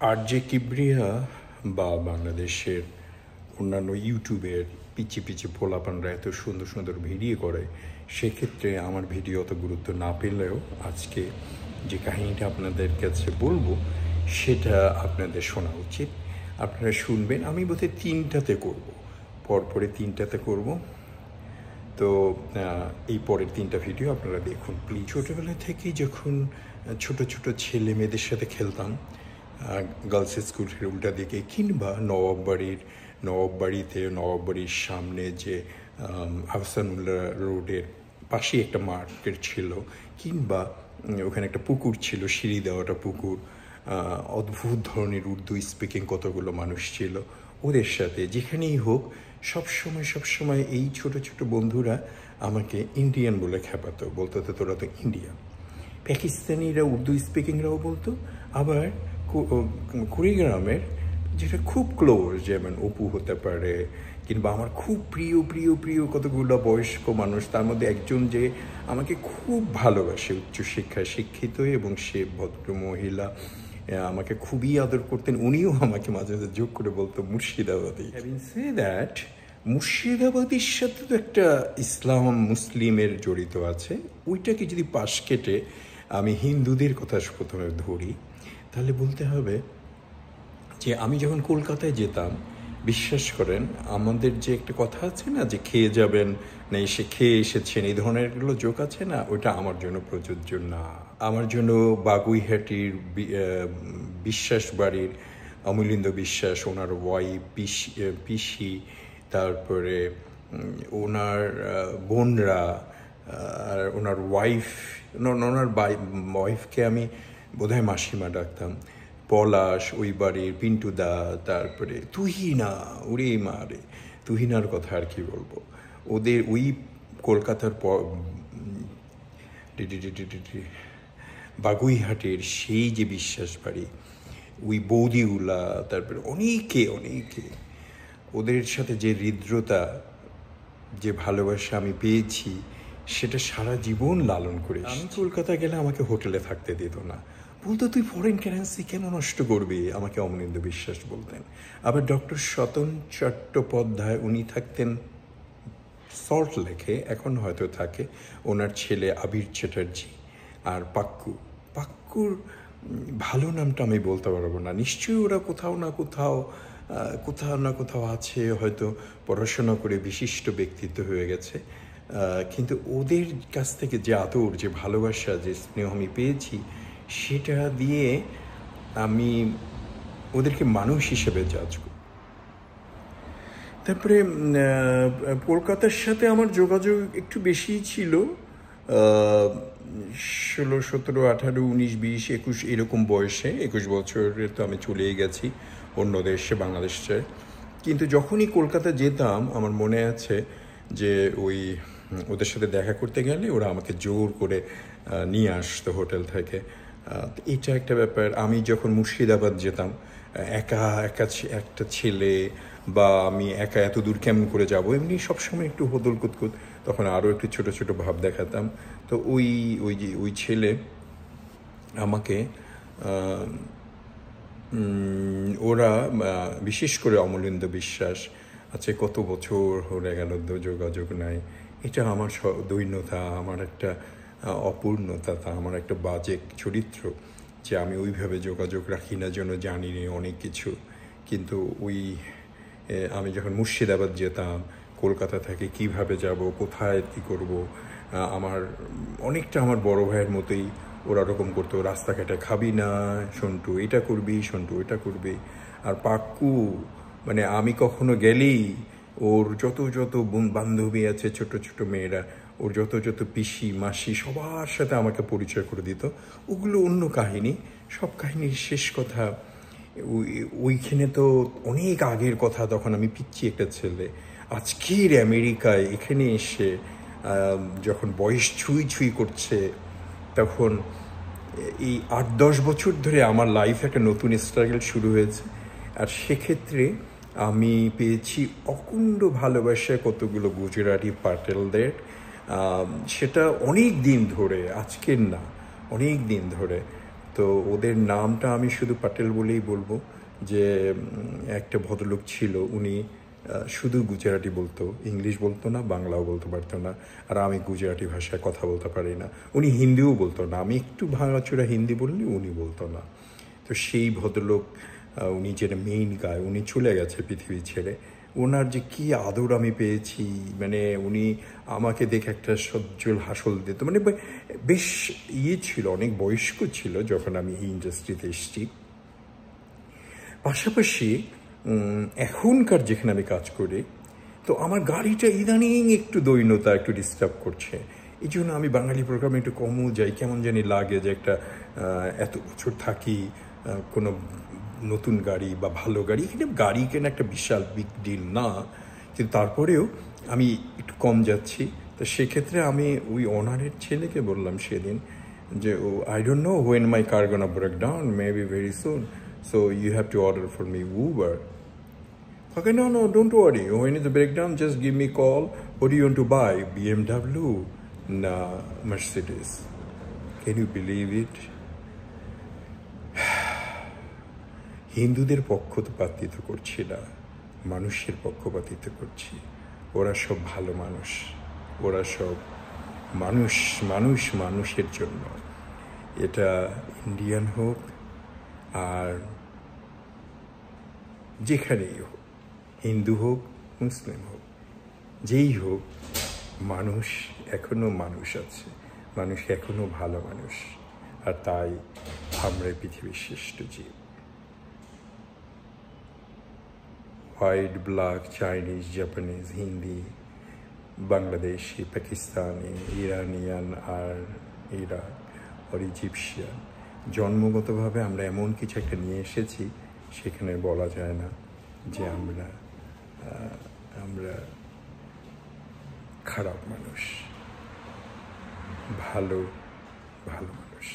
RJ Kibria বা বাংলাদেশের অন্যান্য ইউটিউবের পিচি পিচি পোলাপানরা এত সুন্দর সুন্দর ভিডিও করে, সেক্ষেত্রে আমার ভিডিও অত গুরুত্ব না পেলেও আজকে যে কাহিনীটা আপনাদের কাছে বলবো সেটা আপনাদের শোনা উচিত। আপনারা শুনবেন। আমি বোধহয় তিনটাতে করব, পরপরে তিনটাতে করব। তো এই পরের তিনটা ভিডিও আপনারা দেখুন প্লিজ। ছোটোবেলা থেকেই যখন ছোট ছোট ছেলে মেয়েদের সাথে খেলতাম গার্লস স্কুলের উল্টা দিকে, কিংবা নবাববাড়ির সামনে যে আহসানুল্লাহ রোডের পাশেই একটা মার্কেট ছিল, কিংবা ওখানে একটা পুকুর ছিল, সিঁড়ি দেওয়াটা পুকুর, অদ্ভুত ধরনের উর্দু স্পিকিং কতগুলো মানুষ ছিল, ওদের সাথে যেখানেই হোক সবসময় এই ছোট ছোট বন্ধুরা আমাকে ইন্ডিয়ান বলে খেপাতো, বলতো তো তোরা তো ইন্ডিয়ান। পাকিস্তানিরা উর্দু স্পিকিংরাও বলতো, আবার কুড়িগ্রামের যেটা খুব ক্লোজ, যেমন অপু হতে পারে, কিংবা আমার খুব প্রিয় কতগুলো বয়স্ক মানুষ, তার মধ্যে একজন যে আমাকে খুব ভালোবাসে, উচ্চশিক্ষায় শিক্ষিত এবং সে ভদ্র মহিলা, আমাকে খুবই আদর করতেন। উনিও আমাকে মাঝে মাঝে যোগ করে বলতো মুর্শিদাবাদী। হ্যাভিং সে দ্যাট, মুর্শিদাবাদীর সাথে তো একটা ইসলাম মুসলিমের জড়িত আছে। ওইটাকে যদি পাশ কেটে আমি হিন্দুদের কথা প্রথমে ধরি, তাহলে বলতে হবে যে আমি যখন কলকাতায় যেতাম, বিশ্বাস করেন আমাদের যে একটা কথা আছে না, যে খেয়ে যাবেন না খেয়ে এসেছেন, এই ধরনেরগুলো জোক আছে না, ওটা আমার জন্য প্রযোজ্য না। আমার জন্য বাগুইহাটির বিশ্বাস বাড়ির অমূল্যেন্দু বিশ্বাস, ওনার ওয়াইফ পিসি, তারপরে ওনার বোনরা, আর ওনার ওয়াইফকে আমি বোধহয় মাসিমা ডাকতাম, পলাশ ওই বাড়ির পিন্টুদা, তারপরে তুহিনা, ওরে মারে তুহিনার কথা আর কি বলবো। ওদের ওই কলকাতার বাগুইহাটের সেই যে বিশ্বাস বাড়ি, ওই বৌদিগুলা, তারপরে অনেকে ওদের সাথে যে হৃদ্রতা, যে ভালোবাসা আমি পেয়েছি, সেটা সারা জীবন লালন করে। আমি কলকাতা গেলে আমাকে হোটেলে থাকতে দিত না, বলতো তুই ফরেন কারেন্সি কেন নষ্ট করবি, আমাকে অমূল্যেন্দু বিশ্বাস বলতেন। আবার ডক্টর সতন চট্টোপাধ্যায়, উনি থাকতেন সল্ট লেকে, এখন হয়তো থাকে, ওনার ছেলে আবির চ্যাটার্জি, আর পাক্কুর ভালো নামটা আমি বলতে পারবো না, নিশ্চয়ই ওরা কোথাও না কোথাও আছে, হয়তো পড়াশোনা করে বিশিষ্ট ব্যক্তিত্ব হয়ে গেছে। কিন্তু ওদের কাছ থেকে যে আদর, যে ভালোবাসা, যে স্নেহ আমি পেয়েছি, সেটা দিয়ে আমি ওদেরকে মানুষ হিসেবে জাজ করি। তারপরে কলকাতার সাথে আমার যোগাযোগ একটু বেশিই ছিল, 16, 17, 18, 19, 20, 21 এরকম বয়সে। 21 বছরে তো আমি চলেই গেছি অন্য দেশে, বাংলাদেশে। কিন্তু যখনই কলকাতা যেতাম, আমার মনে আছে যে ওদের সাথে দেখা করতে গেলে ওরা আমাকে জোর করে নিয়ে আসতো হোটেল থেকে। এটা একটা ব্যাপার। আমি যখন মুর্শিদাবাদ যেতাম, একা একটা ছেলে, বা আমি একা এত দূর কেমন করে যাব, এমনি সবসময় একটু হদল কুতকুত, তখন আরও একটু ছোট ছোট ভাব দেখাতাম। তো ওই ছেলে আমাকে, ওরা বিশেষ করে অমূল্যেন্দু বিশ্বাস, আছে কত বছর হয়ে গেল যোগাযোগ নাই। এটা আমার দৈন্যতা, আমার একটা অপূর্ণতা, আমার একটা বাজে চরিত্র, যে আমি ওইভাবে যোগাযোগ রাখি না, যেন জানি না অনেক কিছু। কিন্তু আমি যখন মুর্শিদাবাদ যেতাম, কলকাতা থেকে কিভাবে যাব, কোথায় কী করব, অনেকটা আমার বড় ভাইয়ের মতোই ওরা ওরকম করতো। রাস্তাঘাটে খাবি না সন্টু, এটা করবি, সন্টু এটা করবি। আর পাক্কু, মানে আমি কখনো গেলেই ওর যত বান্ধবী আছে, ছোট ছোট মেয়েরা, ওর যত পিসি মাসি, সবার সাথে আমাকে পরিচয় করে দিত। ওগুলো অন্য কাহিনী। সব কাহিনীর শেষ কথা, ওইখানে তো অনেক আগের কথা, তখন আমি পিচ্ছি একটা ছেলে। আজকের আমেরিকায় এখানে এসে যখন বয়স ছুঁই করছে, তখন এই 8-10 বছর ধরে আমার লাইফ একটা নতুন স্ট্রাগল শুরু হয়েছে। আর সেক্ষেত্রে আমি পেয়েছি অকুণ্ঠ ভালোবাসা কতগুলো গুজরাটি পাটেলদের। সেটা অনেক দিন ধরে, আজকের না, অনেক দিন ধরে। তো ওদের নামটা আমি শুধু পাটেল বলেই বলবো, যে একটা ভদ্রলোক ছিল, উনি শুধু গুজরাটি বলতো, ইংলিশ বলতো না, বাংলাও বলতে পারতো না, আর আমি গুজরাটি ভাষায় কথা বলতে পারি না। উনি হিন্দিও বলতো না, আমি একটু ভাঙাচোরা হিন্দি বললে উনি বলতো না। তো সেই ভদ্রলোক, উনি যেটা মেইন গায়, উনি চলে গেছে পৃথিবী ছেড়ে। ওনার যে কী আদর আমি পেয়েছি, মানে উনি আমাকে দেখে একটা সজ্জল হাসল দিত, মানে বেশ ছিল, অনেক বয়স্ক ছিল যখন আমি এই ইন্ডাস্ট্রিতে এসেছি। পাশাপাশি এখনকার যেখানে আমি কাজ করি, তো আমার গাড়িটা ইদানিং একটু দৈন্যতা, একটু ডিস্টার্ব করছে। এই জন্য আমি বাঙালি প্রোগ্রামে একটু কমও যাই, কেমন জানি লাগে যে একটা এত বছর থাকি, কোনো নতুন গাড়ি বা ভালো গাড়ি, এখানে গাড়ি কেনা একটা বিশাল বিগ ডিল না, কিন্তু তারপরেও আমি একটু কম যাচ্ছি। তো সেক্ষেত্রে আমি ওই ওনারের ছেলেকে বললাম সেদিন যে, oh I don't know when my car gonna break down, maybe very soon, so you have to order for me Uber. Okay, no, don't worry. When it's a breakdown, just give me a call. What do you want to buy? BMW? Nah, Mercedes. Can you believe it? হিন্দুদের পক্ষপাতিত্ব করছি না, মানুষের পক্ষপাতিত্ব করছি। ওরা সব ভালো মানুষ, ওরা সব মানুষের জন্য। এটা ইন্ডিয়ান হোক আর যেখানেই হোক, হিন্দু হোক, মুসলিম হোক, যেই হোক, মানুষ এখনো মানুষ আছে, মানুষ এখনো ভালো মানুষ, আর তাই আমরা পৃথিবীর শ্রেষ্ঠ জীব। White, black, Chinese, Japanese, Hindi, Bangladeshi, Pakistani, Iranian আর ইরাক আর ইজিপশিয়ান, জন্মগতভাবে আমরা এমন কিছু একটা নিয়ে এসেছি, সেখানে বলা যায় না যে আমরা খারাপ মানুষ, ভালো মানুষ।